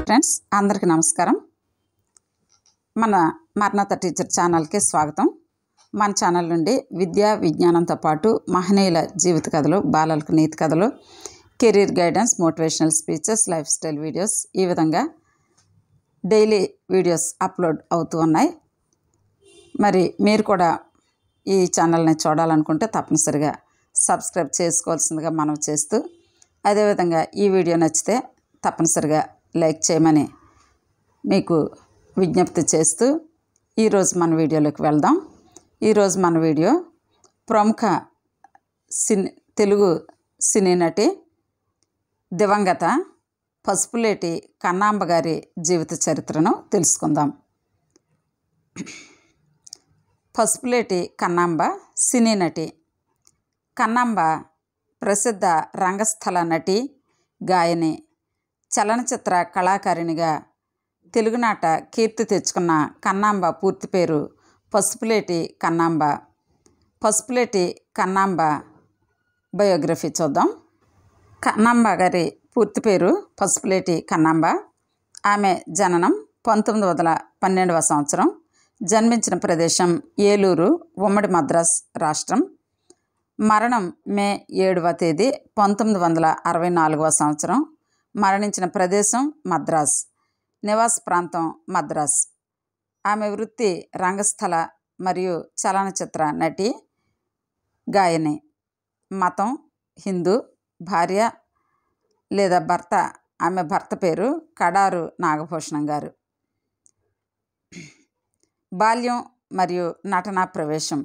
Friends అందరికీ నమస్కారం. మన మరణత టీచర్ ఛానల్కి స్వాగతం. మన ఛానల్ నుండి విద్యా విజ్ఞానంతో పాటు మహనీయుల జీవిత కథలు, బాలలకు నీతి కథలు, career guidance, motivational speeches, life style videos ఈ విధంగా డైలీ వీడియోస్ అప్లోడ్ అవుతూ ఉన్నాయి. మరి మీరు కూడా ఈ ఛానల్ని చూడాలనుకుంటే తప్పనిసరిగా సబ్స్క్రైబ్ చేసుకోవాల్సిందిగా మనవి చేస్తూ, అదేవిధంగా ఈ వీడియో నచ్చితే తప్పనిసరిగా లైక్ చేయమని మీకు విజ్ఞప్తి చేస్తూ ఈరోజు మన వీడియోలోకి వెళ్దాం. ఈరోజు మన వీడియో ప్రముఖ తెలుగు సినీ నటి దివంగత పసుపులేటి కన్నాంబ గారి జీవిత చరిత్రను తెలుసుకుందాం. పసుపులేటి కన్నాంబ సినీ నటి. కన్నాంబ ప్రసిద్ధ రంగస్థల నటి, గాయని, చలనచిత్ర కళాకారిణిగా తెలుగునాట కీర్తి తెచ్చుకున్న కన్నాంబ పూర్తి పేరు పసుపులేటి కన్నాంబ. పసుపులేటి కన్నాంబ బయోగ్రఫీ చూద్దాం. కన్నాంబ గారి పూర్తి పేరు పసుపులేటి కన్నాంబ. ఆమె జననం 1912వ సంవత్సరం. జన్మించిన ప్రదేశం ఏలూరు, ఉమ్మడి మద్రాస్ రాష్ట్రం. మరణం మే 7వ తేదీ 1964వ సంవత్సరం. మరణించిన ప్రదేశం మద్రాస్. నివాస ప్రాంతం మద్రాస్. ఆమె వృత్తి రంగస్థల మరియు చలనచిత్ర నటి, గాయని. మతం హిందూ. భార్య లేదా భర్త, ఆమె భర్త పేరు కడారు నాగభూషణం గారు. బాల్యం మరియు నటనా ప్రవేశం.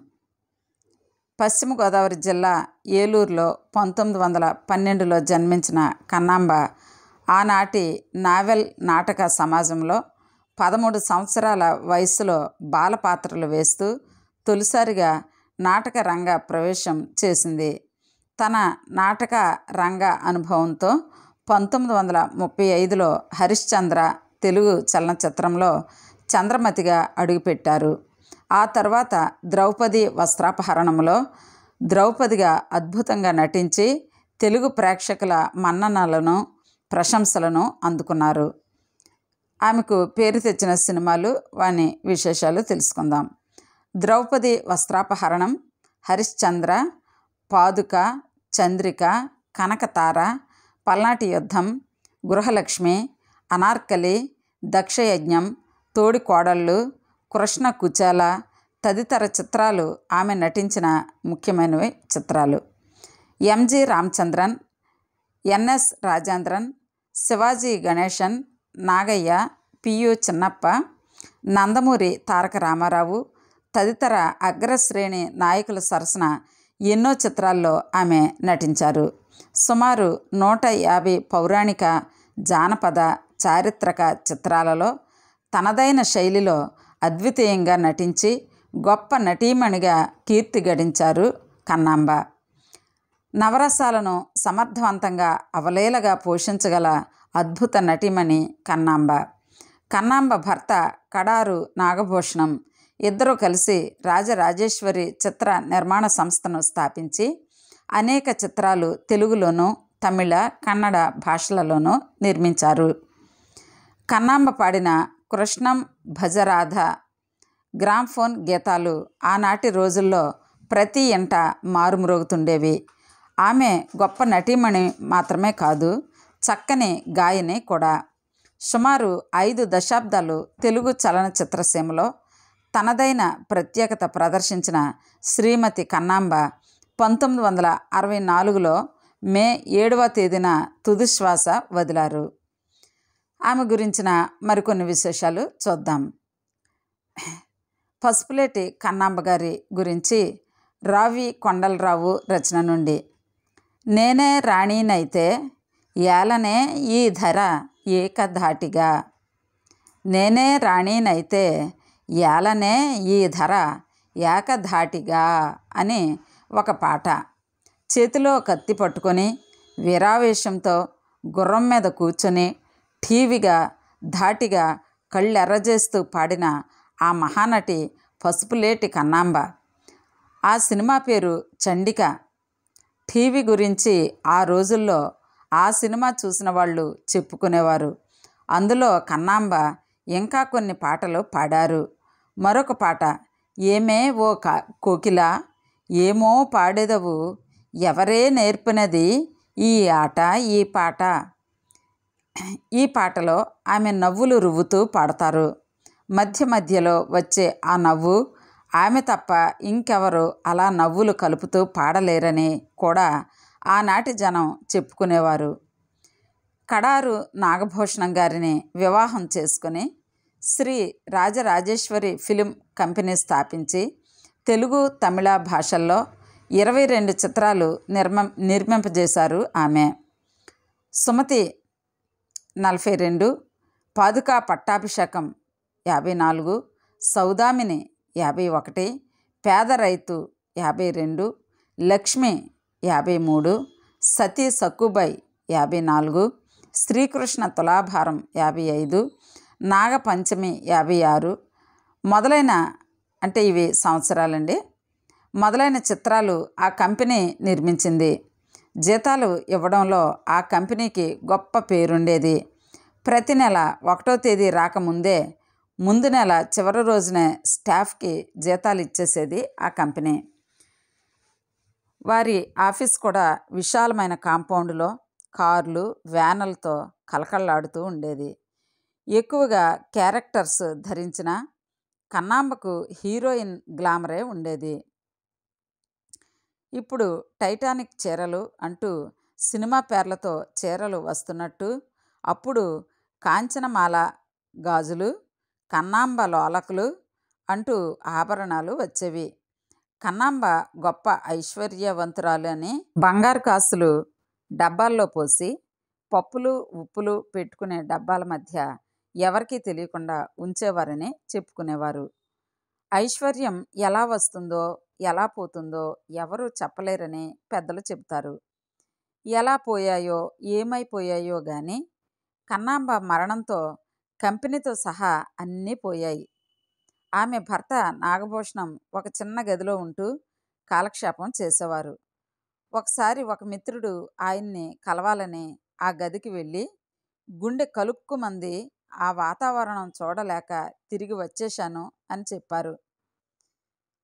పశ్చిమ గోదావరి జిల్లా ఏలూరులో 1912లో జన్మించిన కన్నాంబ ఆనాటి నావెల్ నాటక సమాజంలో 13 సంవత్సరాల వయసులో బాలపాత్రలు వేస్తూ తొలిసారిగా నాటక రంగ ప్రవేశం చేసింది. తన నాటక రంగ అనుభవంతో 1935లో హరిశ్చంద్ర తెలుగు చలనచిత్రంలో చంద్రమతిగా అడుగుపెట్టారు. ఆ తర్వాత ద్రౌపది వస్త్రాపహరణంలో ద్రౌపదిగా అద్భుతంగా నటించి తెలుగు ప్రేక్షకుల మన్ననలను, ప్రశంసలను అందుకున్నారు. ఆమెకు పేరు తెచ్చిన సినిమాలు, వాని విశేషాలు తెలుసుకుందాం. ద్రౌపది వస్త్రాపహరణం, హరిశ్చంద్ర, పాదుక, చంద్రిక, కనకతార, పల్నాటి యుద్ధం, గృహలక్ష్మి, అనార్కలి, దక్షయజ్ఞం, తోడి కోడళ్ళు, కృష్ణ కుచాల తదితర చిత్రాలు ఆమె నటించిన ముఖ్యమైనవి చిత్రాలు. ఎంజి రామచంద్రన్, ఎన్ఎస్ రాజేంద్రన్, శివాజీ గణేశన్, నాగయ్య, పియు చిన్నప్ప, నందమూరి తారక రామారావు తదితర అగ్రశ్రేణి నాయకుల సరసన ఎన్నో చిత్రాల్లో ఆమె నటించారు. సుమారు 150 పౌరాణిక, జానపద, చారిత్రక చిత్రాలలో తనదైన శైలిలో అద్వితీయంగా నటించి గొప్ప నటీమణిగా కీర్తి గడించారు కన్నాంబ. నవరసాలను సమర్థవంతంగా అవలీలగా పోషించగల అద్భుత నటీమణి కన్నాంబ. కన్నాంబ భర్త కడారు నాగభూషణం. ఇద్దరూ కలిసి రాజరాజేశ్వరి చిత్ర నిర్మాణ సంస్థను స్థాపించి అనేక చిత్రాలు తెలుగులోనూ, తమిళ, కన్నడ భాషలలోనూ నిర్మించారు. కన్నాంబ పాడిన కృష్ణం భజరాధ గ్రామ్ఫోన్ గీతాలు ఆనాటి రోజుల్లో ప్రతి ఇంట మారుమ్రోగుతుండేవి. ఆమె గొప్ప నటీమణి మాత్రమే కాదు, చక్కని గాయని కూడా. సుమారు 5 దశాబ్దాలు తెలుగు చలనచిత్ర సీమలో తనదైన ప్రత్యేకత ప్రదర్శించిన శ్రీమతి కన్నాంబ 1964లో మే 7వ తేదీన తుదిశ్వాస వదిలారు. ఆమె గురించిన మరికొన్ని విశేషాలు చూద్దాం. పసుపులేటి కన్నాంబ గారి గురించి రావి కొండలరావు రచన నుండి. నేనే రాణినైతే ఏలనే ఈ ధర ఏకధాటిగా. నేనే రాణినైతే ఏలనే ఈ ధర ఏకధాటిగా అని ఒక పాట. చేతిలో కత్తి పట్టుకొని వీరావేశంతో గుర్రం మీద కూర్చొని ఠీవిగా ధాటిగా కళ్ళెర్రజేస్తూ పాడిన ఆ మహానటి పసుపులేటి కన్నాంబ. ఆ సినిమా పేరు చండిక. టీవీ గురించి ఆ రోజుల్లో ఆ సినిమా చూసిన వాళ్ళు చెప్పుకునేవారు. అందులో కన్నాంబ ఇంకా కొన్ని పాటలు పాడారు. మరొక పాట, ఏమే ఓ కోకిల ఏమో పాడెదవు, ఎవరే నేర్పినది ఈ ఆట ఈ పాట. ఈ పాటలో ఆమె నవ్వులు రువ్వుతూ పాడతారు. మధ్య మధ్యలో వచ్చే ఆ నవ్వు ఆమె తప్ప ఇంకెవరు అలా నవ్వులు కలుపుతూ పాడలేరని కూడా ఆనాటి జనం చెప్పుకునేవారు. కడారు నాగభూషణం గారిని వివాహం చేసుకుని శ్రీ రాజరాజేశ్వరి ఫిలిం కంపెనీ స్థాపించి తెలుగు తమిళ భాషల్లో 22 చిత్రాలు నిర్మింపజేశారు ఆమె. సుమతి 42, పాదుకా పట్టాభిషేకం 54, సౌదామిని 51, పేద రైతు 52, లక్ష్మి 53, సతీ సక్కుబాయ్ 54, శ్రీకృష్ణ తులాభారం 55, నాగపంచమి 56 మొదలైన ఇవి సంవత్సరాలండి. మొదలైన చిత్రాలు ఆ కంపెనీ నిర్మించింది. జీతాలు ఇవ్వడంలో ఆ కంపెనీకి గొప్ప పేరుండేది. ప్రతి నెల 1వ తేదీ రాకముందే ముందు నెల చివరి రోజునే స్టాఫ్కి జీతాలు ఇచ్చేసేది ఆ కంపెనీ. వారి ఆఫీస్ కూడా విశాలమైన కాంపౌండ్లో కార్లు వ్యానులతో కలకల్లాడుతూ ఉండేది. ఎక్కువగా క్యారెక్టర్స్ ధరించిన కన్నాంబకు హీరోయిన్ గ్లామరే ఉండేది. ఇప్పుడు టైటానిక్ చీరలు అంటూ సినిమా పేర్లతో చీరలు వస్తున్నట్టు అప్పుడు కాంచనమాల గాజులు, కన్నాంబ లోలకులు అంటూ ఆభరణాలు వచ్చేవి. కన్నాంబ గొప్ప ఐశ్వర్యవంతురాలు అని బంగారు కాసులు డబ్బాల్లో పోసి పప్పులు ఉప్పులు పెట్టుకునే డబ్బాల మధ్య ఎవరికీ తెలియకుండా ఉంచేవారని చెప్పుకునేవారు. ఐశ్వర్యం ఎలా వస్తుందో ఎలా పోతుందో ఎవరూ చెప్పలేరని పెద్దలు చెబుతారు. ఎలా పోయాయో ఏమైపోయాయో కానీ కన్నాంబ మరణంతో కంపెనీతో సహా అన్నీ పోయాయి. ఆమె భర్త నాగభూషణం ఒక చిన్న గదిలో ఉంటూ కాలక్షేపం చేసేవారు. ఒకసారి ఒక మిత్రుడు ఆయన్ని కలవాలని ఆ గదికి వెళ్ళి గుండె కలుక్కుమంది, ఆ వాతావరణం చూడలేక తిరిగి వచ్చేశాను అని చెప్పారు.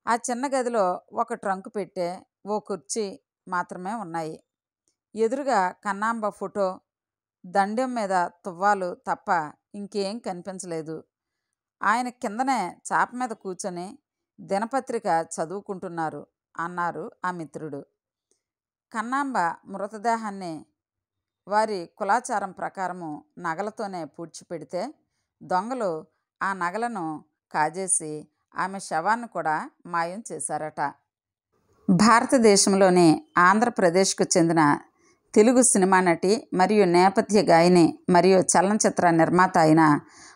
ఆ చిన్న గదిలో ఒక ట్రంకు పెట్టె, ఓ కుర్చీ మాత్రమే ఉన్నాయి. ఎదురుగా కన్నాంబ ఫోటో, దండెం మీద తువ్వాలు తప్ప ఇంకేం కనిపించలేదు. ఆయన కిందనే చాప మీద కూర్చొని దినపత్రిక చదువుకుంటున్నారు అన్నారు ఆ మిత్రుడు. కన్నాంబ మృతదేహాన్ని వారి కులాచారం ప్రకారము నగలతోనే పూడ్చిపెడితే దొంగలు ఆ నగలను కాజేసి ఆమె శవాన్ని కూడా మాయం చేశారట. భారతదేశంలోని ఆంధ్రప్రదేశ్కు చెందిన తెలుగు సినిమా నటి మరియు నేపథ్య గాయని మరియు చలనచిత్ర నిర్మాత అయిన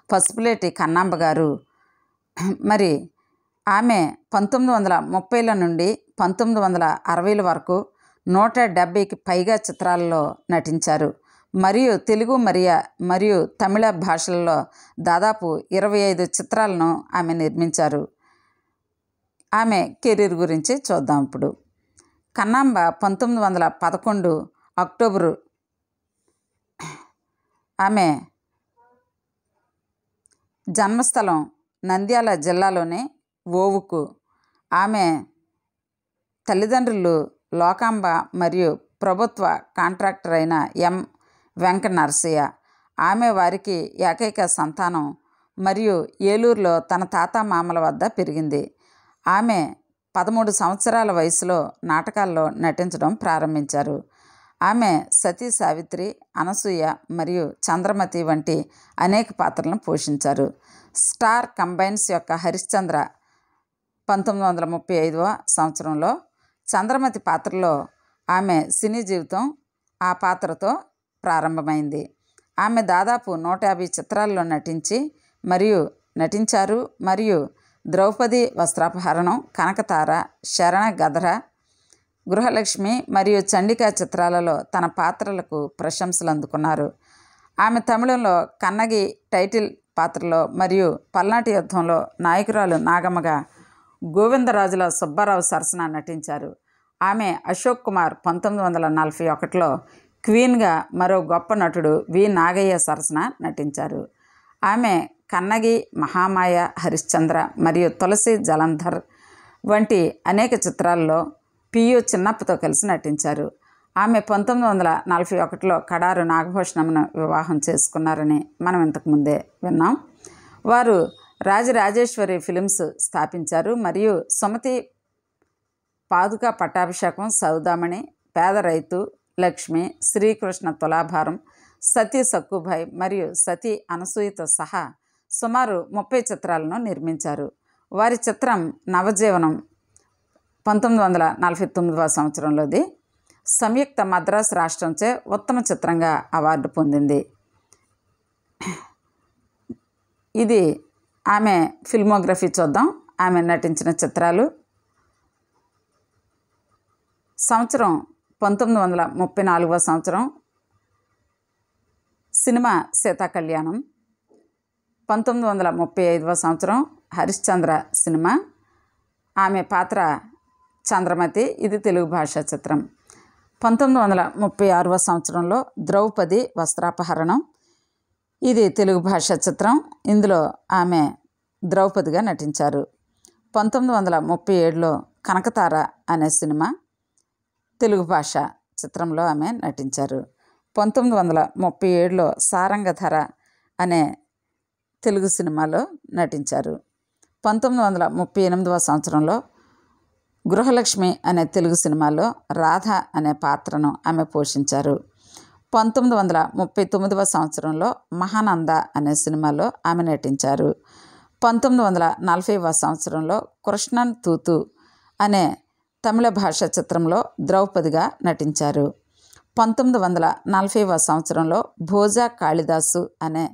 పసుపులేటి కన్నాంబ గారు ఆమె 1930ల నుండి 1960ల వరకు 170కి పైగా చిత్రాలలో నటించారు. మరియు తెలుగు మరియు తమిళ భాషలలో దాదాపు 25 చిత్రాలను ఆమె నిర్మించారు. ఆమె కెరీర్ గురించి చూద్దాం ఇప్పుడు. కన్నాంబ 1911 అక్టోబరు ఆమె జన్మస్థలం నంద్యాల జిల్లాలోని ఓవుకు. ఆమె తల్లిదండ్రులు లోకాంబ మరియు ప్రభుత్వ కాంట్రాక్టర్ అయిన ఎం వెంక నరసయ్య. ఆమె వారికి ఏకైక సంతానం మరియు ఏలూరులో తన తాత మామల వద్ద పెరిగింది. ఆమె 13 సంవత్సరాల వయసులో నాటకాల్లో నటించడం ప్రారంభించారు. ఆమె సతీ సావిత్రి, అనసూయ మరియు చంద్రమతి వంటి అనేక పాత్రలను పోషించారు. స్టార్ కంబైన్స్ యొక్క హరిశ్చంద్ర 1935వ సంవత్సరంలో చంద్రమతి పాత్రలో ఆమె సినీ జీవితం ఆ పాత్రతో ప్రారంభమైంది. ఆమె దాదాపు 150 చిత్రాల్లో నటించారు మరియు ద్రౌపది వస్త్రాపహరణం, కనకతార, శరణ గదర, గృహలక్ష్మి మరియు చండికా చిత్రాలలో తన పాత్రలకు ప్రశంసలు అందుకున్నారు. ఆమె తమిళంలో కన్నగి టైటిల్ పాత్రలో మరియు పల్నాటి యుద్ధంలో నాయకురాలు నాగమ్మగా గోవిందరాజుల సుబ్బారావు సరసన నటించారు. ఆమె అశోక్ కుమార్ 1941లో క్వీన్గా మరో గొప్ప నటుడు వి నాగయ్య సరసన నటించారు. ఆమె కన్నగి, మహామాయ, హరిశ్చంద్ర మరియు తులసి జలంధర్ వంటి అనేక చిత్రాల్లో పియు చిన్నప్పతో కలిసి నటించారు. ఆమె 1941లో కడారు నాగభూషణంను వివాహం చేసుకున్నారని మనం ఇంతకుముందే విన్నాం. వారు రాజరాజేశ్వరి ఫిలిమ్స్ స్థాపించారు మరియు సుమతి, పాదుకా పట్టాభిషేకం, సౌదామణి, పేద రైతు, లక్ష్మి, శ్రీకృష్ణ తులాభారం, సతీ సక్కుభాయ్ మరియు సతీ అనసూయతో సహా సుమారు 30 చిత్రాలను నిర్మించారు. వారి చిత్రం నవజీవనం 1949వ సంవత్సరంలోది సంయుక్త మద్రాసు రాష్ట్రంచే ఉత్తమ చిత్రంగా అవార్డు పొందింది. ఇది ఆమె ఫిల్మోగ్రఫీ చూద్దాం. ఆమె నటించిన చిత్రాలు సంవత్సరం 1934వ సంవత్సరం సినిమా సీతాకళ్యాణం, 1935వ సంవత్సరం హరిశ్చంద్ర సినిమా, ఆమె పాత్ర చంద్రమతి, ఇది తెలుగు భాషా చిత్రం. 1936వ సంవత్సరంలో ద్రౌపది వస్త్రాపహరణం, ఇది తెలుగు భాషా చిత్రం. ఇందులో ఆమె ద్రౌపదిగా నటించారు. 1937లో కనకతార అనే సినిమా, తెలుగు భాష చిత్రంలో ఆమె నటించారు. 1937లో సారంగధర అనే తెలుగు సినిమాలో నటించారు. 1938వ సంవత్సరంలో గృహలక్ష్మి అనే తెలుగు సినిమాలో రాధ అనే పాత్రను ఆమె పోషించారు. 1939వ సంవత్సరంలో మహానంద అనే సినిమాలో ఆమె నటించారు. 1940వ సంవత్సరంలో కృష్ణన్ తూతు అనే తమిళ భాషా చిత్రంలో ద్రౌపదిగా నటించారు. 1940వ సంవత్సరంలో భోజా కాళిదాసు అనే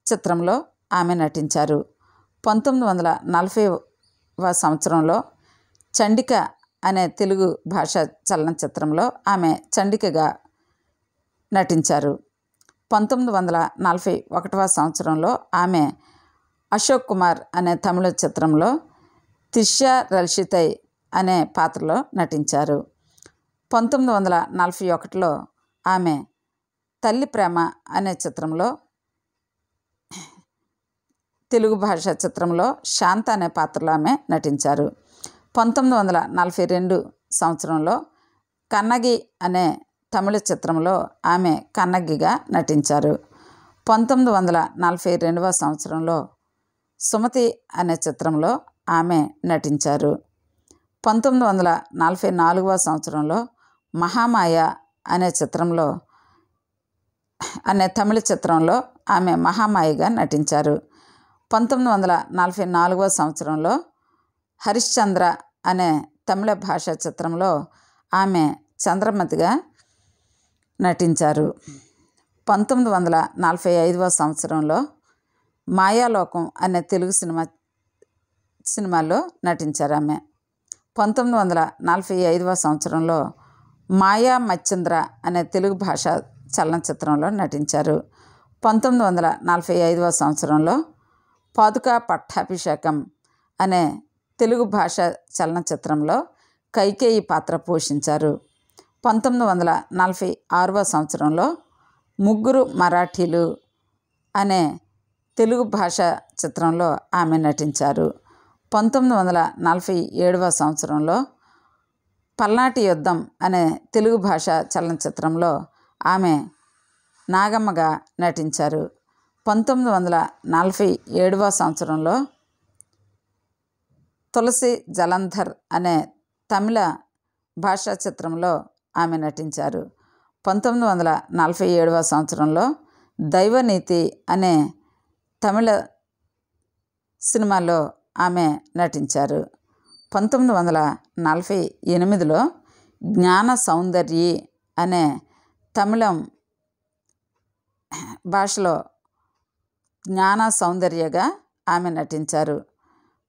చిత్రంలో ఆమె నటించారు. 1940వ సంవత్సరంలో చండిక అనే తెలుగు భాషా చలనచిత్రంలో ఆమె చండికగా నటించారు. 1941వ సంవత్సరంలో ఆమె అశోక్ కుమార్ అనే తమిళ చిత్రంలో తిష్యా రల్షితై అనే పాత్రలో నటించారు. 1941లో ఆమె తల్లి ప్రేమ అనే చిత్రంలో, తెలుగు భాషా చిత్రంలో శాంత అనే పాత్రలో ఆమె నటించారు. 1942 సంవత్సరంలో కన్నగి అనే తమిళ చిత్రంలో ఆమె కన్నగిగా నటించారు. 1942వ సంవత్సరంలో సుమతి అనే చిత్రంలో ఆమె నటించారు. 1944వ సంవత్సరంలో మహామాయ అనే చిత్రంలో తమిళ చిత్రంలో ఆమె మహామాయగా నటించారు. 1944వ సంవత్సరంలో హరిశ్చంద్ర అనే తమిళ భాషా చిత్రంలో ఆమె చంద్రమతిగా నటించారు. 1945వ సంవత్సరంలో మాయాలోకం అనే తెలుగు సినిమాలో నటించారు ఆమె. 1945వ సంవత్సరంలో మాయా మచ్చింద్ర అనే తెలుగు భాషా చలనచిత్రంలో నటించారు. 1945వ సంవత్సరంలో పాదుకా పట్టాభిషేకం అనే తెలుగు భాషా చలనచిత్రంలో కైకేయి పాత్ర పోషించారు. 1946వ సంవత్సరంలో ముగ్గురు మరాఠీలు అనే తెలుగు భాషా చిత్రంలో ఆమె నటించారు. 1947వ సంవత్సరంలో పల్నాటి యుద్ధం అనే తెలుగు భాషా చలనచిత్రంలో ఆమె నాగమ్మగా నటించారు. 1947వ సంవత్సరంలో తులసి జలంధర్ అనే తమిళ భాషా చిత్రంలో ఆమె నటించారు. 1947వ సంవత్సరంలో దైవనీతి అనే తమిళ సినిమాలో ఆమె నటించారు. 1948లో జ్ఞాన సౌందర్యి అనే తమిళం భాషలో జ్ఞాన సౌందర్యగా ఆమె నటించారు.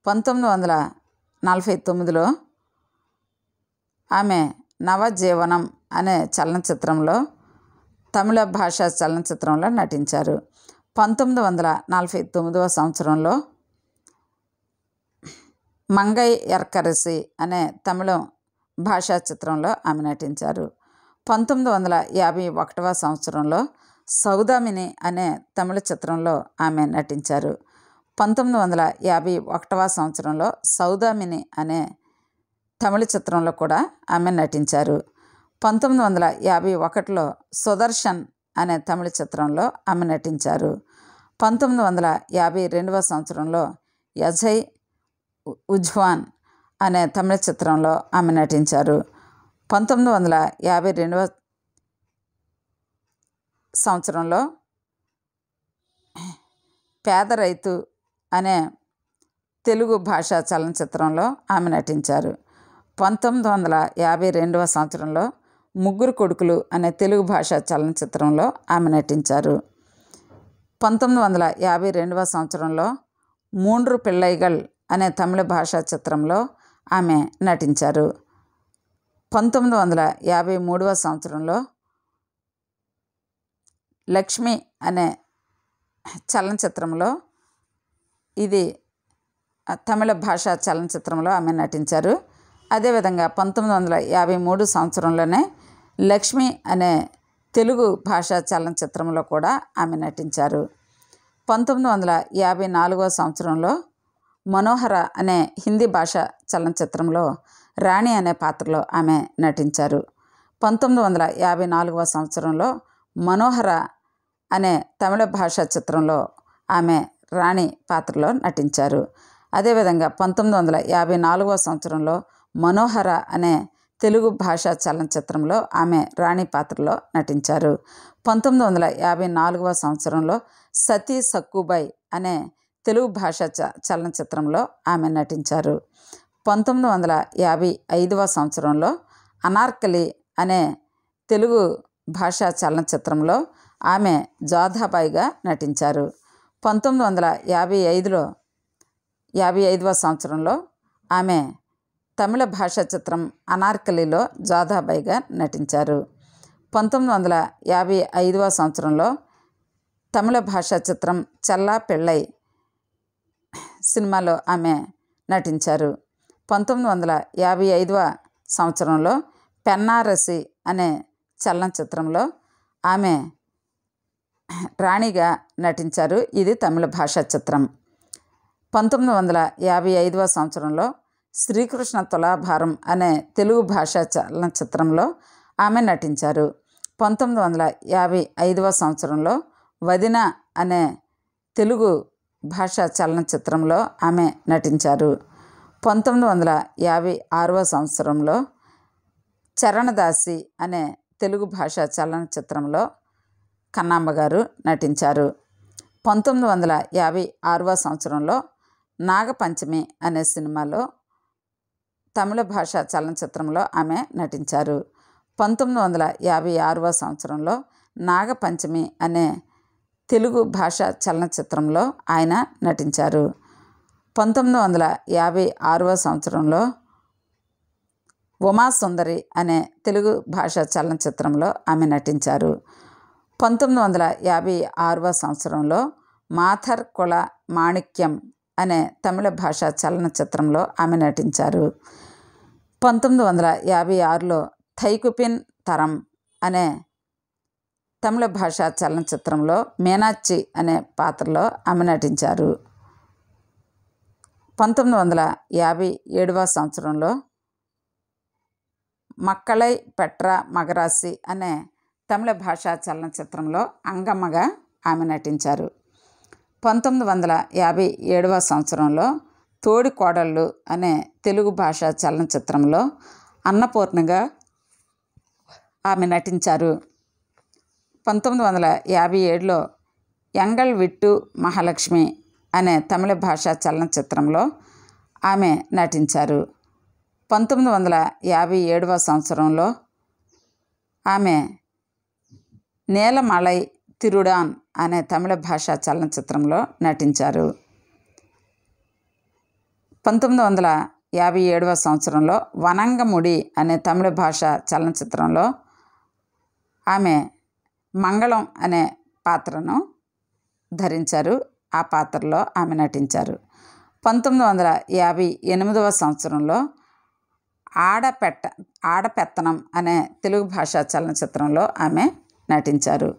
1949లో ఆమె నవజీవనం అనే చలనచిత్రంలో తమిళ భాషా చలనచిత్రంలో నటించారు. 1949వ సంవత్సరంలో మంగై ఎర్కరసి అనే తమిళం భాషా చిత్రంలో ఆమె నటించారు. 1951వ సంవత్సరంలో సౌదామిని అనే తమిళ చిత్రంలో ఆమె నటించారు. 1951వ సంవత్సరంలో సౌదామిని అనే తమిళ చిత్రంలో కూడా ఆమె నటించారు. 1951లో సుదర్శన్ అనే తమిళ చిత్రంలో ఆమె నటించారు. 1952వ సంవత్సరంలో యజై ఉజ్వాన్ అనే తమిళ చిత్రంలో ఆమె నటించారు. 1952వ సంవత్సరంలో పేద రైతు అనే తెలుగు భాషా చలనచిత్రంలో ఆమె నటించారు. 1952వ సంవత్సరంలో ముగ్గురు కొడుకులు అనే తెలుగు భాషా చలనచిత్రంలో ఆమె నటించారు. 1952వ సంవత్సరంలో మూండ్రు పిల్లైగల్ అనే తమిళ భాషా చిత్రంలో ఆమె నటించారు. 1953వ సంవత్సరంలో లక్ష్మి అనే చలనచిత్రంలో, ఇది తమిళ భాషా చలనచిత్రంలో ఆమె నటించారు. అదేవిధంగా 1953 సంవత్సరంలోనే లక్ష్మి అనే తెలుగు భాషా చలనచిత్రంలో కూడా ఆమె నటించారు. 1954వ సంవత్సరంలో మనోహర అనే హిందీ భాషా చలనచిత్రంలో రాణి అనే పాత్రలో ఆమె నటించారు. 1954వ సంవత్సరంలో మనోహర అనే తమిళ భాషా చిత్రంలో ఆమె రాణి పాత్రలో నటించారు. అదేవిధంగా 1954వ సంవత్సరంలో మనోహర అనే తెలుగు భాషా చలనచిత్రంలో ఆమె రాణి పాత్రలో నటించారు. 1954వ సంవత్సరంలో సతీ సక్కుబాయ్ అనే తెలుగు భాషా చలనచిత్రంలో ఆమె నటించారు. 1955వ సంవత్సరంలో అనార్కలి అనే తెలుగు భాషా చలనచిత్రంలో ఆమె జోధాబాయిగా నటించారు. 1955వ సంవత్సరంలో ఆమె తమిళ భాషా చిత్రం అనార్కలిలో జోధాబాయిగా నటించారు. 1955వ సంవత్సరంలో తమిళ భాషా చిత్రం చెల్లా పెళ్ళై సినిమాలో ఆమె నటించారు. 1955వ సంవత్సరంలో పెన్నారసి అనే చలనచిత్రంలో ఆమె రాణిగా నటించారు. ఇది తమిళ భాషా చిత్రం. 1955వ సంవత్సరంలో శ్రీకృష్ణ తులాభారం అనే తెలుగు భాషా చలనచిత్రంలో ఆమె నటించారు. 1955వ సంవత్సరంలో వదిన అనే తెలుగు భాషా చలనచిత్రంలో ఆమె నటించారు. 1956వ సంవత్సరంలో చరణదాసి అనే తెలుగు భాషా చలనచిత్రంలో కన్నాంబ గారు నటించారు. 1956వ సంవత్సరంలో నాగపంచమి అనే సినిమాలో తమిళ భాషా చలనచిత్రంలో ఆమె నటించారు. 1956వ సంవత్సరంలో నాగపంచమి అనే తెలుగు భాషా చలనచిత్రంలో ఆయన నటించారు. 1956వ సంవత్సరంలో ఉమాసుందరి అనే తెలుగు భాషా చలనచిత్రంలో ఆమె నటించారు. 1956వ సంవత్సరంలో మాథర్ కుల మాణిక్యం అనే తమిళ భాషా చలనచిత్రంలో ఆమె నటించారు. 1956లో థైకుపిన్ తరం అనే తమిళ భాషా చలనచిత్రంలో మీనాక్షి అనే పాత్రలో ఆమె నటించారు. 1957వ సంవత్సరంలో మక్కళై పెట్ర మగరాసి అనే తమిళ భాషా చలనచిత్రంలో అంగమ్మగా ఆమె నటించారు. 1957వ సంవత్సరంలో తోడి కోడళ్ళు అనే తెలుగు భాషా చలనచిత్రంలో అన్నపూర్ణగా ఆమె నటించారు. 1957లో ఎంగల్ విట్టు మహాలక్ష్మి అనే తమిళ భాషా చలనచిత్రంలో ఆమె నటించారు. 1957వ సంవత్సరంలో ఆమె నీలమలై తిరుడాన్ అనే తమిళ భాషా చలనచిత్రంలో నటించారు. 1957వ సంవత్సరంలో వనంగముడి అనే తమిళ భాషా చలనచిత్రంలో ఆమె మంగళం అనే పాత్రను ధరించారు. ఆ పాత్రలో ఆమె నటించారు. 1958వ సంవత్సరంలో ఆడపెత్తనం అనే తెలుగు భాషా చలనచిత్రంలో ఆమె నటించారు.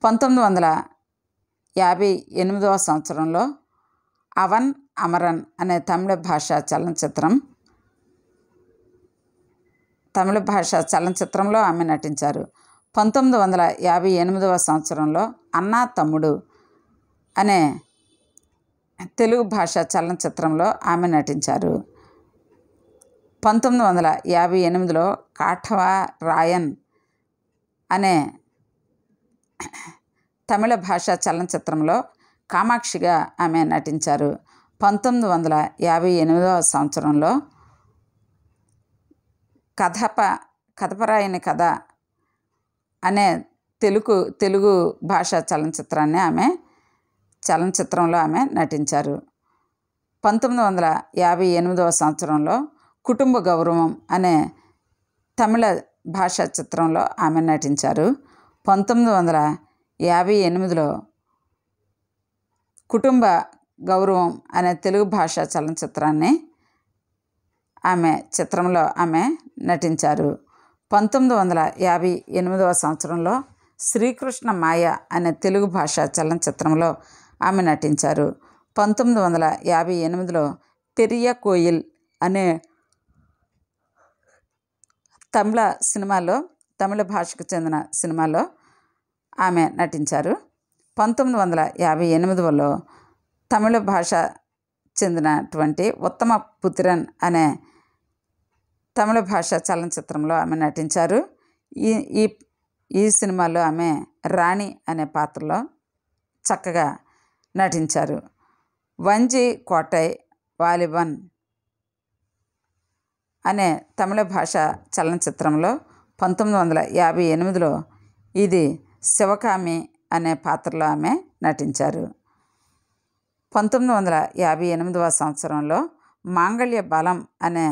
1958వ సంవత్సరంలో అవన్ అమరన్ అనే తమిళ భాషా చలనచిత్రంలో ఆమె నటించారు. 1958వ సంవత్సరంలో అన్నా తమ్ముడు అనే తెలుగు భాషా చలనచిత్రంలో ఆమె నటించారు. 1958లో కాఠవా రాయన్ అనే తమిళ భాషా చలనచిత్రంలో కామాక్షిగా ఆమె నటించారు. 1958వ సంవత్సరంలో కథపరాయని కథ అనే తెలుగు భాషా చలనచిత్రంలో ఆమె నటించారు. 1958వ సంవత్సరంలో కుటుంబ గౌరవం అనే తమిళ భాషా చిత్రంలో ఆమె నటించారు. 1958లో కుటుంబ గౌరవం అనే తెలుగు భాషా చలనచిత్రంలో ఆమె నటించారు. 1958వ సంవత్సరంలో శ్రీకృష్ణ మాయ అనే తెలుగు భాషా చలనచిత్రంలో ఆమె నటించారు. 1958లో పెరియ కోయిల్ అనే తమిళ భాషకు చెందిన సినిమాలో ఆమె నటించారు. 1958లో తమిళ భాష చెందినటువంటి ఉత్తమ పుత్రన్ అనే తమిళ భాషా చలనచిత్రంలో ఆమె నటించారు. ఈ సినిమాలో ఆమె రాణి అనే పాత్రలో చక్కగా నటించారు. వంజి కోటై వాలిబన్ అనే తమిళ భాషా చలనచిత్రంలో 1958లో ఇది శివకామి అనే పాత్రలో ఆమె నటించారు. 1958వ సంవత్సరంలో మాంగళ్య బలం అనే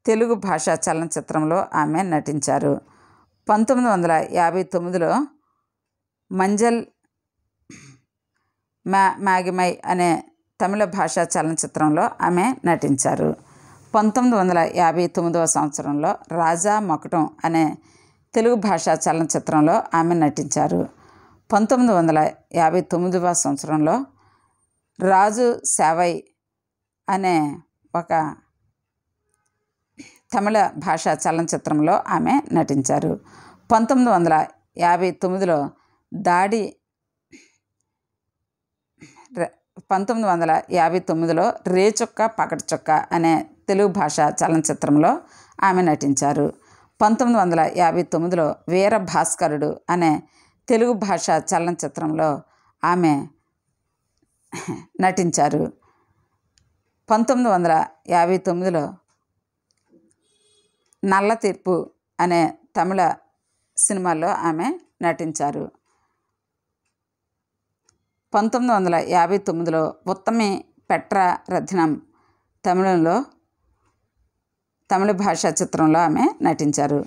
తెలుగు భాషా చలనచిత్రంలో ఆమె నటించారు. 1959లో మంజల్ మాగిమై అనే తమిళ భాషా చలనచిత్రంలో ఆమె నటించారు. 1959వ సంవత్సరంలో రాజా మకుటం అనే తెలుగు భాషా చలనచిత్రంలో ఆమె నటించారు. 1959వ సంవత్సరంలో రాజు సేవై అనే ఒక తమిళ భాషా చలనచిత్రంలో ఆమె నటించారు. 1959లో 1959లో రేచొక్క పకడ్చొక్క అనే తెలుగు భాషా చలనచిత్రంలో ఆమె నటించారు. 1959లో వీర భాస్కరుడు అనే తెలుగు భాషా చలనచిత్రంలో ఆమె నటించారు. 1959లో నల్ల తీర్పు అనే తమిళ సినిమాలో ఆమె నటించారు. 1959లో ఉత్తమి పెట్ర రత్నం తమిళ భాషా చిత్రంలో ఆమె నటించారు.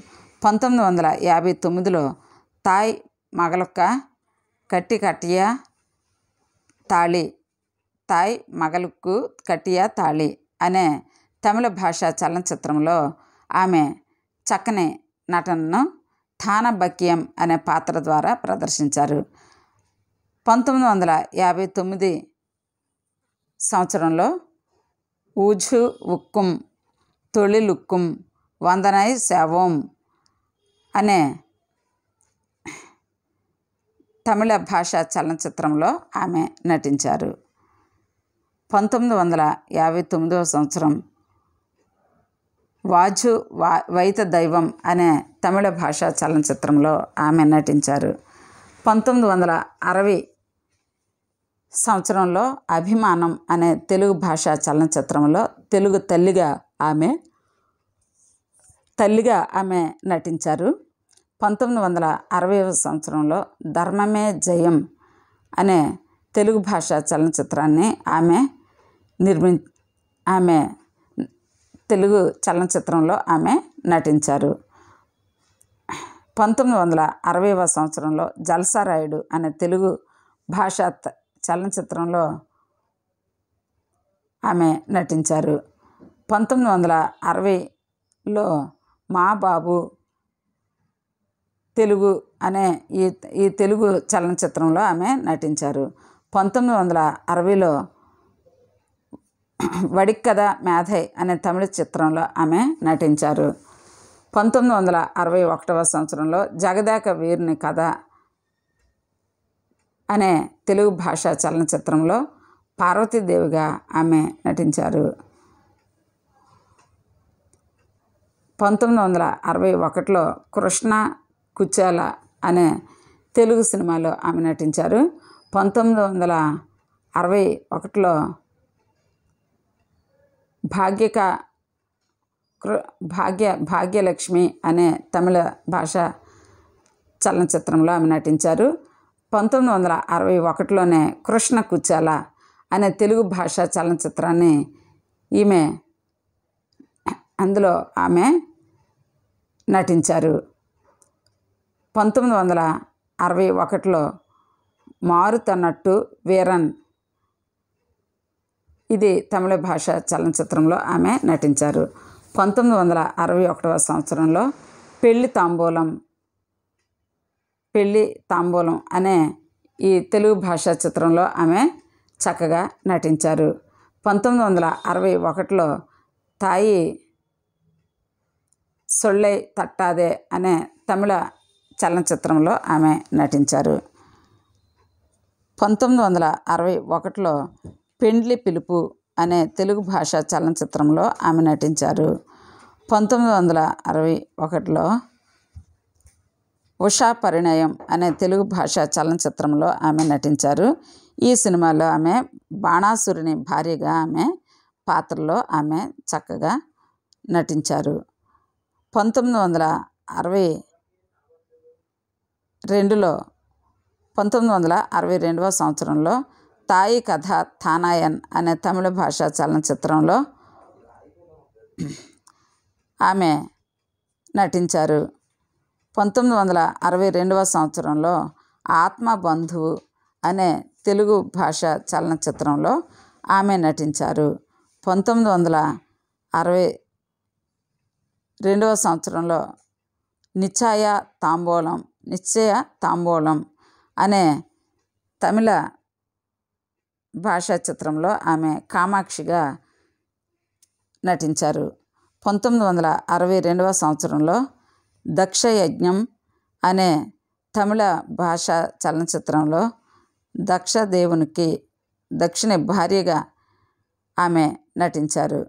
1959లో తాయ్ మగలుక్క కట్టి కట్టియా తాళి అనే తమిళ భాషా చలనచిత్రంలో ఆమె చక్కని నటనను థానబకియం అనే పాత్ర ద్వారా ప్రదర్శించారు. 1959 సంవత్సరంలో ఊఝు ఉక్కుం తొళిలుక్కుం వందనై సేవోం అనే తమిళ భాషా చలనచిత్రంలో ఆమె నటించారు. 1959వ సంవత్సరం వాజు వైత దైవం అనే తమిళ భాషా చలనచిత్రంలో ఆమె నటించారు. 1960 సంవత్సరంలో అభిమానం అనే తెలుగు భాషా చలనచిత్రంలో తెలుగు తల్లిగా ఆమె నటించారు. 1960వ సంవత్సరంలో ధర్మమే జయం అనే తెలుగు భాషా చలనచిత్రాన్ని ఆమె తెలుగు చలనచిత్రంలో ఆమె నటించారు. 1960వ సంవత్సరంలో జల్సారాయుడు అనే తెలుగు భాషా చలనచిత్రంలో ఆమె నటించారు. 1960లో మా బాబు తెలుగు అనే ఈ తెలుగు చలనచిత్రంలో ఆమె నటించారు. 1960లో వడిక్కద మేధై అనే తమిళ చిత్రంలో ఆమె నటించారు. 1961వ సంవత్సరంలో జగదేక వీరుని కథ అనే తెలుగు భాషా చలనచిత్రంలో పార్వతీదేవిగా ఆమె నటించారు. 1961లో కృష్ణ కుచేల అనే తెలుగు సినిమాలో ఆమె నటించారు. 1961లో భాగ్యలక్ష్మి అనే తమిళ భాష చలనచిత్రంలో ఆమె నటించారు. 1961లోనే కృష్ణ కుచేల అనే తెలుగు భాషా చలనచిత్రాన్ని అందులో ఆమె నటించారు. 1961లో మారుతన్నట్టు వీరన్ ఇది తమిళ భాష చలనచిత్రంలో ఆమె నటించారు. 1961వ సంవత్సరంలో పెళ్లి తాంబూలం అనే ఈ తెలుగు భాషా చిత్రంలో ఆమె చక్కగా నటించారు. 1961లో తాయి సొళ్ళై తట్టాదే అనే తమిళ చలనచిత్రంలో ఆమె నటించారు. 1961లో పెండ్లి పిలుపు అనే తెలుగు భాషా చలనచిత్రంలో ఆమె నటించారు. 1961లో ఉషా పరిణయం అనే తెలుగు భాషా చలనచిత్రంలో ఆమె నటించారు. ఈ సినిమాలో ఆమె బాణాసురుని భార్యగా ఆమె పాత్రలో ఆమె చక్కగా నటించారు. 1962వ సంవత్సరంలో తాయి కథ తానాయన్ అనే తమిళ భాషా చలనచిత్రంలో ఆమె నటించారు. 1962వ సంవత్సరంలో ఆత్మబంధువు అనే తెలుగు భాషా చలనచిత్రంలో ఆమె నటించారు. 1962వ సంవత్సరంలో నిశ్చయ తాంబూలం అనే తమిళ భాషా చిత్రంలో ఆమె కామాక్షిగా నటించారు. 1962వ సంవత్సరంలో దక్షయజ్ఞం అనే తమిళ భాషా చలనచిత్రంలో దక్షిణ భార్యగా ఆమె నటించారు.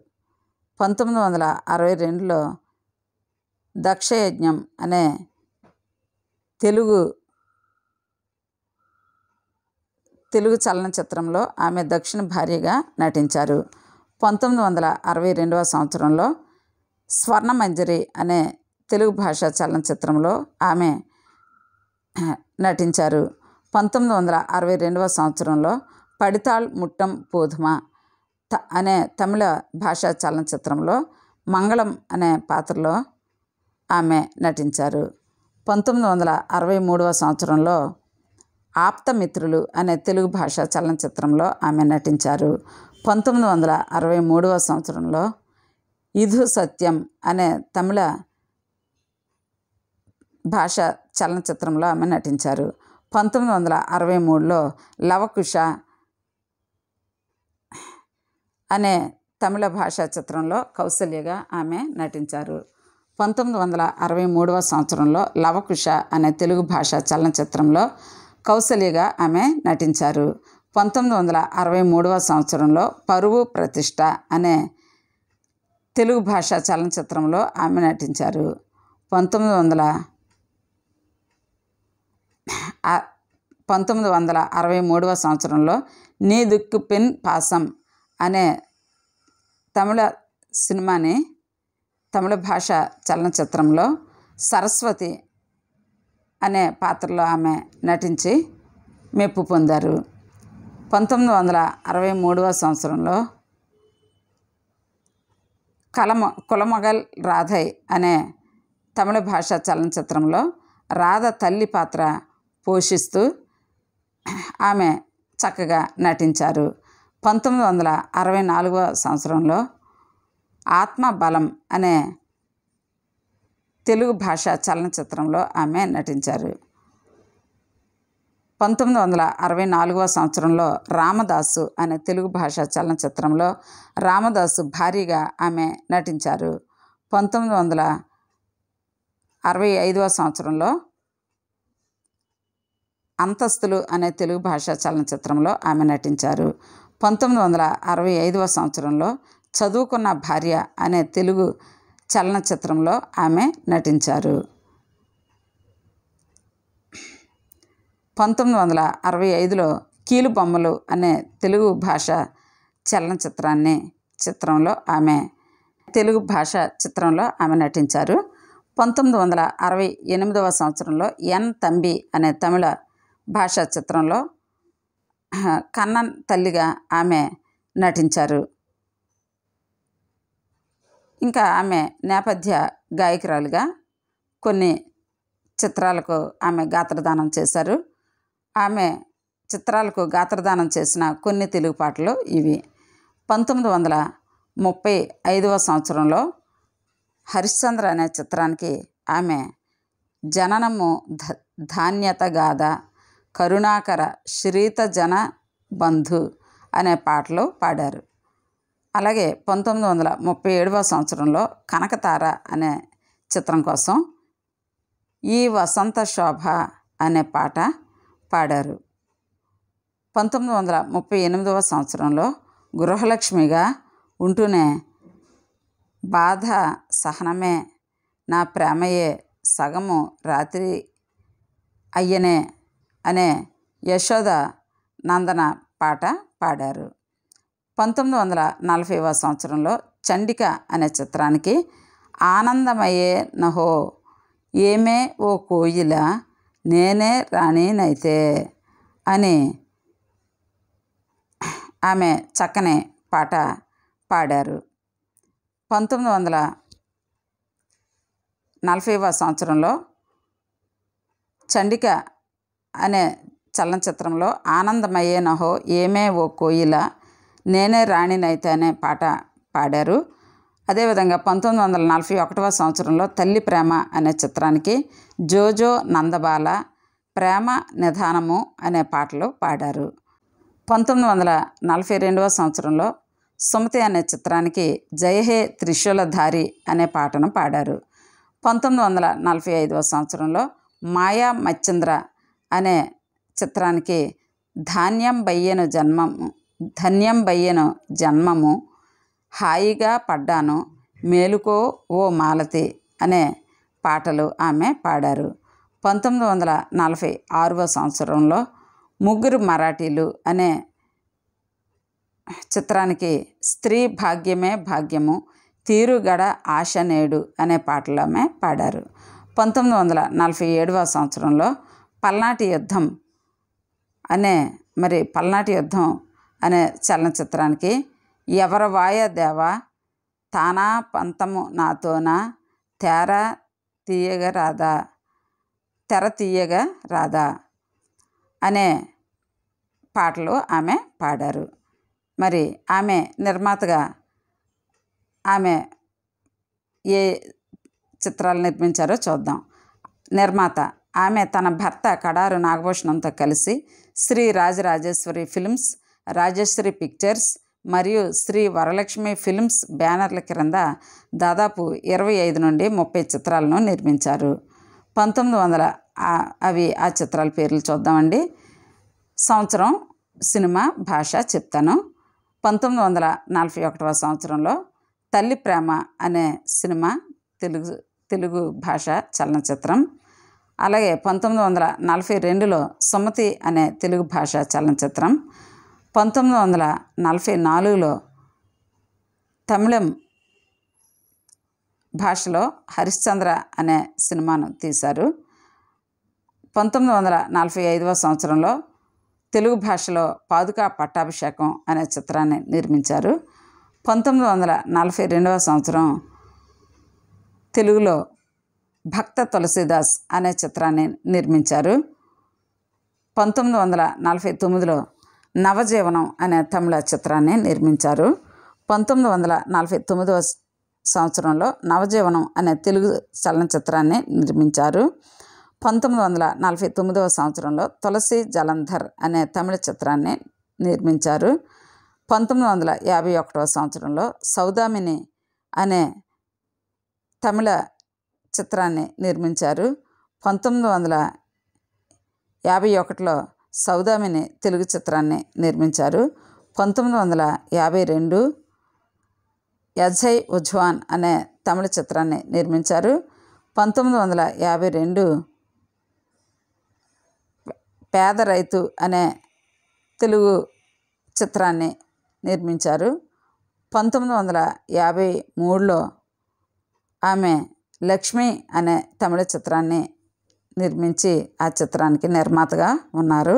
1962లో దక్షయజ్ఞం అనే తెలుగు చలనచిత్రంలో ఆమె దక్షిణ భార్యగా నటించారు. 1962వ సంవత్సరంలో స్వర్ణమంజరి అనే తెలుగు భాషా చలనచిత్రంలో ఆమె నటించారు. 1962వ సంవత్సరంలో పడితాళ్ ముట్టం పోధుమా అనే తమిళ భాషా చలనచిత్రంలో మంగళం అనే పాత్రలో ఆమె నటించారు. 1963వ సంవత్సరంలో ఆప్తమిత్రులు అనే తెలుగు భాషా చలనచిత్రంలో ఆమె నటించారు. 1963వ సంవత్సరంలో ఇధు సత్యం అనే తమిళ భాషా చలనచిత్రంలో ఆమె నటించారు. 1963లో లవకుశ అనే తమిళ భాషా చిత్రంలో కౌసల్యగా ఆమె నటించారు. 1963వ సంవత్సరంలో లవకుశ అనే తెలుగు భాషా చలనచిత్రంలో కౌసల్యగా ఆమె నటించారు. 1963వ సంవత్సరంలో పరువు ప్రతిష్ట అనే తెలుగు భాషా చలనచిత్రంలో ఆమె నటించారు. 1963వ సంవత్సరంలో నీ దుక్కు పెన్ పాసం అనే తమిళ భాషా చలనచిత్రంలో సరస్వతి అనే పాత్రలో ఆమె నటించి మెప్పు పొందారు. 1963వ సంవత్సరంలో కులమగల్ రాధై అనే తమిళ భాషా చలనచిత్రంలో రాధ తల్లి పాత్ర పోషిస్తూ ఆమె చక్కగా నటించారు. 1964వ సంవత్సరంలో ఆత్మబలం అనే తెలుగు భాషా చలనచిత్రంలో ఆమె నటించారు. 1964వ సంవత్సరంలో రామదాసు అనే తెలుగు భాషా చలనచిత్రంలో రామదాసు భార్యగా ఆమె నటించారు. 1965వ సంవత్సరంలో అంతస్తులు అనే తెలుగు భాషా చలనచిత్రంలో ఆమె నటించారు. 1965వ సంవత్సరంలో చదువుకున్న భార్య అనే తెలుగు చలనచిత్రంలో ఆమె నటించారు. 1965లో కీలుబొమ్మలు అనే తెలుగు భాష చిత్రంలో ఆమె నటించారు. 1968వ సంవత్సరంలో ఎన్ తంబి అనే తమిళ భాషా చిత్రంలో కన్నన్ తల్లిగా ఆమె నటించారు. ఇంకా ఆమె నేపథ్య గాయకురాలుగా కొన్ని చిత్రాలకు ఆమె గాత్రదానం చేశారు. ఆమె చిత్రాలకు గాత్రదానం చేసిన కొన్ని తెలుగు పాటలు ఇవి. 1935వ సంవత్సరంలో హరిశ్చంద్ర అనే చిత్రానికి ఆమె జననము ధాన్యత గాథ, కరుణాకర, శ్రీత జన బంధు అనే పాటలు పాడారు. అలాగే 1937వ సంవత్సరంలో కనకతార అనే చిత్రం కోసం ఈ వసంత శోభ అనే పాట పాడారు. 1938వ సంవత్సరంలో గృహలక్ష్మిగా ఉంటూనే బాధ సహనమే నా ప్రేమయే సగము రాత్రి అయ్యనే అనే యశోద నందన పాట పాడారు. 1940వ సంవత్సరంలో చండిక అనే చిత్రానికి ఆనందమయే నహో ఏమే ఓ కోయిల నేనే రాణినైతే అని ఆమె చక్కని పాట పాడారు. 1940వ సంవత్సరంలో చండిక అనే చలనచిత్రంలో ఆనందమయ్యే నహో ఏమే ఓ కోయిల నేనే రాణినైతే అనే పాట పాడారు. అదేవిధంగా 1941వ సంవత్సరంలో తల్లి ప్రేమ అనే చిత్రానికి జోజో నందబాల ప్రేమ నిధానము అనే పాటలు పాడారు. 1942వ సంవత్సరంలో సుమతి అనే చిత్రానికి జయహే త్రిశూలధారి అనే పాటను పాడారు. 1945వ సంవత్సరంలో మాయా మచ్చింద్ర అనే చిత్రానికి ధన్యం బయ్యను జన్మము హాయిగా పడ్డాను మేలుకో ఓ మాలతి అనే పాటలు ఆమె పాడారు. 1946వ సంవత్సరంలో ముగ్గురు మరాఠీలు అనే చిత్రానికి స్త్రీ భాగ్యమే భాగ్యము తీరుగడ ఆశ నేడు అనే పాటలు ఆమె పాడారు. 1947వ సంవత్సరంలో పల్నాటి యుద్ధం అనే చలనచిత్రానికి ఎవర వాయ దేవా తానా పంతము నాతోనా తెర తీయగ రాదా అనే పాటలు ఆమె పాడారు. మరి ఆమె నిర్మాతగా ఆమె ఏ చిత్రాలు నిర్మించారో చూద్దాం. నిర్మాత ఆమె తన భర్త కడారు నాగభూషణంతో కలిసి శ్రీ రాజరాజేశ్వరి ఫిల్మ్స్, రాజశ్రీ పిక్చర్స్ మరియు శ్రీ వరలక్ష్మి ఫిల్మ్స్ బ్యానర్ల క్రింద దాదాపు 25 నుండి 30 చిత్రాలను నిర్మించారు. 1900 ఆ చిత్రాల పేర్లు చూద్దామండి. సంవత్సరం, సినిమా, భాష చెప్తాను. 1941వ సంవత్సరంలో తల్లి ప్రేమ అనే సినిమా తెలుగు భాష చలనచిత్రం. అలాగే 1942లో సుమతి అనే తెలుగు భాష చలనచిత్రం. 1944లో తమిళం భాషలో హరిశ్చంద్ర అనే సినిమాను తీశారు. 1945వ సంవత్సరంలో తెలుగు భాషలో పాదుకా పట్టాభిషేకం అనే చిత్రాన్ని నిర్మించారు. 1942వ సంవత్సరం తెలుగులో భక్త తులసీదాస్ అనే చిత్రాన్ని నిర్మించారు. 1949లో నవజీవనం అనే తమిళ చిత్రాన్ని నిర్మించారు. 1949వ సంవత్సరంలో నవజీవనం అనే తెలుగు చలనచిత్రాన్ని నిర్మించారు. 1949వ సంవత్సరంలో తులసి జలంధర్ అనే తమిళ చిత్రాన్ని నిర్మించారు. 1951వ సంవత్సరంలో సౌదామిని అనే తమిళ చిత్రాన్ని నిర్మించారు. 1951లో సౌదామిని తెలుగు చిత్రాన్ని నిర్మించారు. 1952 యజై ఉజ్వాన్ అనే తమిళ చిత్రాన్ని నిర్మించారు. 1952 పేద రైతు అనే తెలుగు చిత్రాన్ని నిర్మించారు. 1953లో ఆమె లక్ష్మి అనే తమిళ చిత్రాన్ని నిర్మించి ఆ చిత్రానికి నిర్మాతగా ఉన్నారు.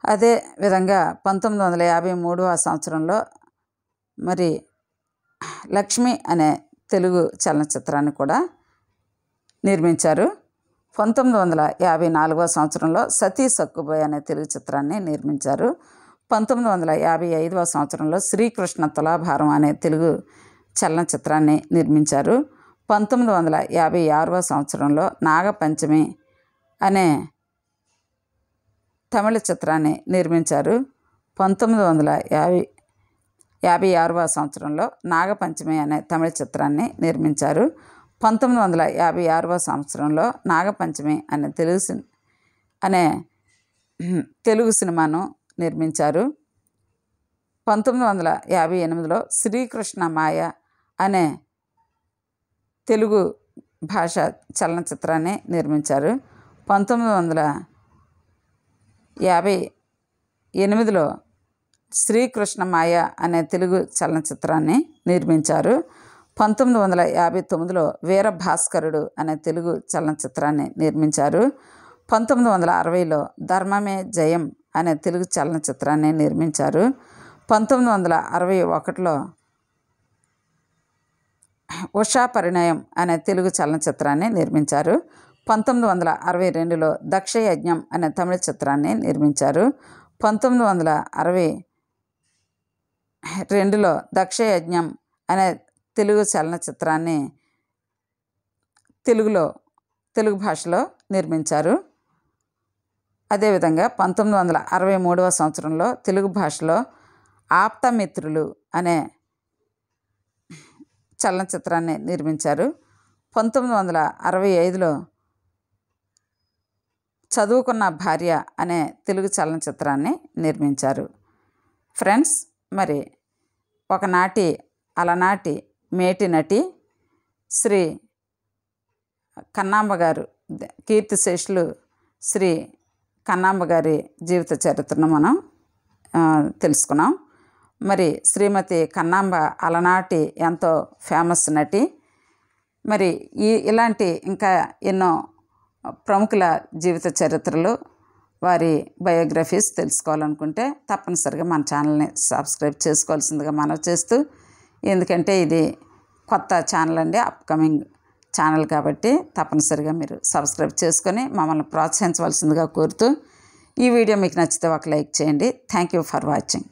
అదే విధంగా 1953వ సంవత్సరంలో మరి లక్ష్మి అనే తెలుగు చలనచిత్రాన్ని కూడా నిర్మించారు. 1954వ సంవత్సరంలో సతీ సక్కుబాయ్ అనే తెలుగు చిత్రాన్ని నిర్మించారు. 1955వ సంవత్సరంలో శ్రీకృష్ణ తులాభారం అనే తెలుగు చలనచిత్రాన్ని నిర్మించారు. 1956వ సంవత్సరంలో నాగపంచమి అనే తమిళ చిత్రాన్ని నిర్మించారు. 1956వ సంవత్సరంలో నాగపంచమి అనే తమిళ చిత్రాన్ని నిర్మించారు. 1956వ సంవత్సరంలో నాగపంచమి అనే తెలుగు సినిమాను నిర్మించారు. 1958లో శ్రీకృష్ణ మాయ అనే తెలుగు భాష చలనచిత్రాన్ని నిర్మించారు. 1958లో శ్రీకృష్ణ మాయ అనే తెలుగు చలనచిత్రాన్ని నిర్మించారు. 1959లో వీరభాస్కరుడు అనే తెలుగు చలనచిత్రాన్ని నిర్మించారు. 1960లో ధర్మమే జయం అనే తెలుగు చలనచిత్రాన్ని నిర్మించారు. 1961లో ఉషా పరిణయం అనే తెలుగు చలనచిత్రాన్ని నిర్మించారు. 1962లో దక్షయజ్ఞం అనే తమిళ చిత్రాన్ని నిర్మించారు. 1962లో దక్షయజ్ఞం అనే తెలుగు చలనచిత్రాన్ని తెలుగు భాషలో నిర్మించారు. అదేవిధంగా 1963వ సంవత్సరంలో తెలుగు భాషలో ఆప్తమిత్రులు అనే చలనచిత్రాన్ని నిర్మించారు. 1965లో చదువుకున్న భార్య అనే తెలుగు చలనచిత్రాన్ని నిర్మించారు. ఫ్రెండ్స్, మరి ఒకనాటి అలనాటి మేటి నటి శ్రీ కన్నాంబ గారు, కీర్తిశేషులు శ్రీ కన్నాంబ గారి జీవిత చరిత్రను మనం తెలుసుకున్నాం. మరి శ్రీమతి కన్నాంబ అలనాటి ఎంతో ఫేమస్ నటి. మరి ఇలాంటి ఇంకా ఎన్నో ప్రముఖుల జీవిత చరిత్రలు, వారి బయోగ్రఫీస్ తెలుసుకోవాలనుకుంటే తప్పనిసరిగా మన ఛానల్ని సబ్స్క్రైబ్ చేసుకోవాల్సిందిగా మనవి చేస్తూ, ఎందుకంటే ఇది కొత్త ఛానల్ అండి, అప్కమింగ్ ఛానల్ కాబట్టి తప్పనిసరిగా మీరు సబ్స్క్రైబ్ చేసుకొని మమ్మల్ని ప్రోత్సహించవలసిందిగా కోరుతూ, ఈ వీడియో మీకు నచ్చితే ఒక లైక్ చేయండి. Thank you for watching.